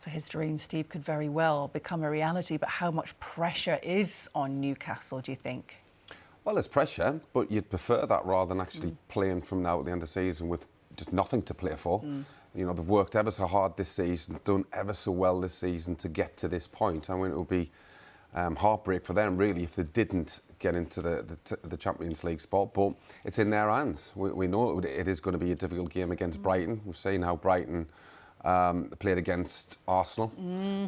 So his dream, Steve, could very well become a reality. But how much pressure is on Newcastle, do you think? Well, there's pressure, but you'd prefer that rather than actually playing from now at the end of the season with just nothing to play for. You know, they've worked ever so hard this season, done ever so well this season to get to this point. I mean, it would be heartbreak for them, really, if they didn't get into the Champions League spot. But it's in their hands. We know it is going to be a difficult game against Brighton. We've seen how Brighton played against Arsenal.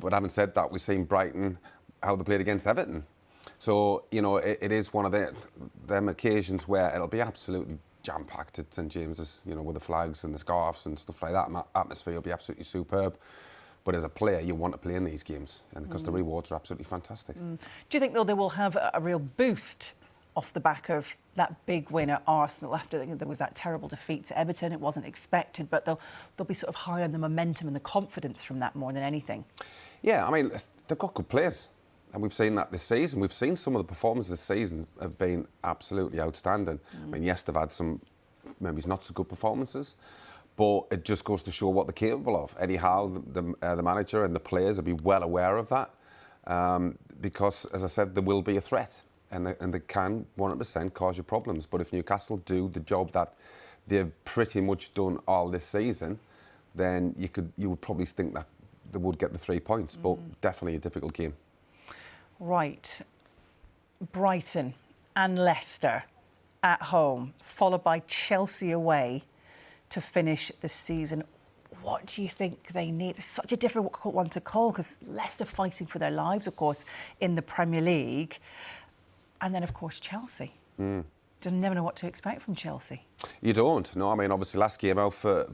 But having said that, we've seen Brighton, how they played against Everton. So, you know, it is one of them occasions where it'll be absolutely jam-packed at St James's, you know, with the flags and the scarves and stuff like that. Atmosphere will be absolutely superb. But as a player, you want to play in these games, and because the rewards are absolutely fantastic. Do you think, though, they will have a real boost off the back of that big win at Arsenal after there was that terrible defeat to Everton? It wasn't expected, but they'll be sort of high on the momentum and the confidence from that more than anything. Yeah, I mean, they've got good players. And we've seen that this season. We've seen some of the performances this season have been absolutely outstanding. I mean, yes, they've had some maybe not so good performances, but it just goes to show what they're capable of. Eddie Howe, the manager, and the players will be well aware of that because, as I said, there will be a threat, and they can 100% cause you problems. But if Newcastle do the job that they've pretty much done all this season, then you would probably think that they would get the 3 points. But definitely a difficult game. Right, Brighton and Leicester at home, followed by Chelsea away to finish the season. What do you think they need? It's such a difficult one to call because Leicester fighting for their lives, of course, in the Premier League. And then, of course, Chelsea. You never know what to expect from Chelsea. You don't. No, I mean, obviously, last game out for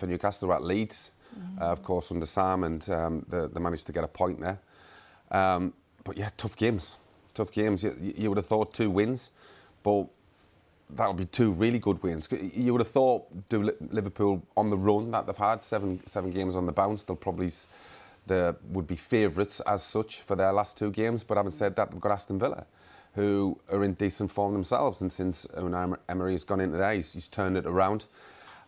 Newcastle were at Leeds, of course, under Sam, and they managed to get a point there. But yeah, tough games. Tough games. You would have thought 2 wins, but that would be 2 really good wins. You would have thought, do Liverpool on the run that they've had, seven games on the bounce, they would be favourites as such for their last 2 games. But having said that, they've got Aston Villa, who are in decent form themselves. And since Unai Emery has gone into there, he's turned it around.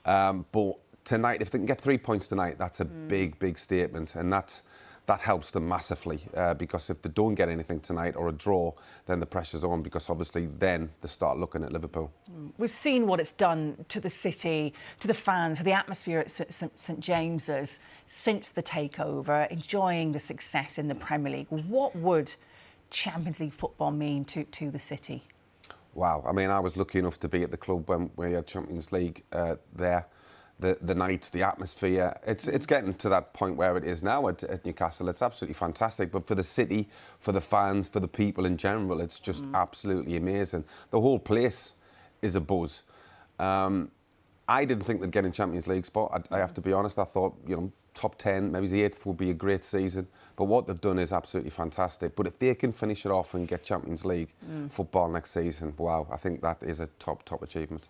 But tonight, if they can get 3 points tonight, that's a big, big statement. And that helps them massively because if they don't get anything tonight or a draw, then the pressure's on because obviously then they start looking at Liverpool. We've seen what it's done to the city, to the fans, to the atmosphere at St James's since the takeover, enjoying the success in the Premier League. What would Champions League football mean to the city? Wow. I mean, I was lucky enough to be at the club when we had Champions League there. The nights, the atmosphere, it's getting to that point where it is now at Newcastle. It's absolutely fantastic. But for the city, for the fans, for the people in general, it's just absolutely amazing. The whole place is a buzz. I didn't think they'd get in Champions League spot. I have to be honest. I thought, you know, top 10, maybe the 8th would be a great season. But what they've done is absolutely fantastic. But if they can finish it off and get Champions League football next season, wow, I think that is a top achievement.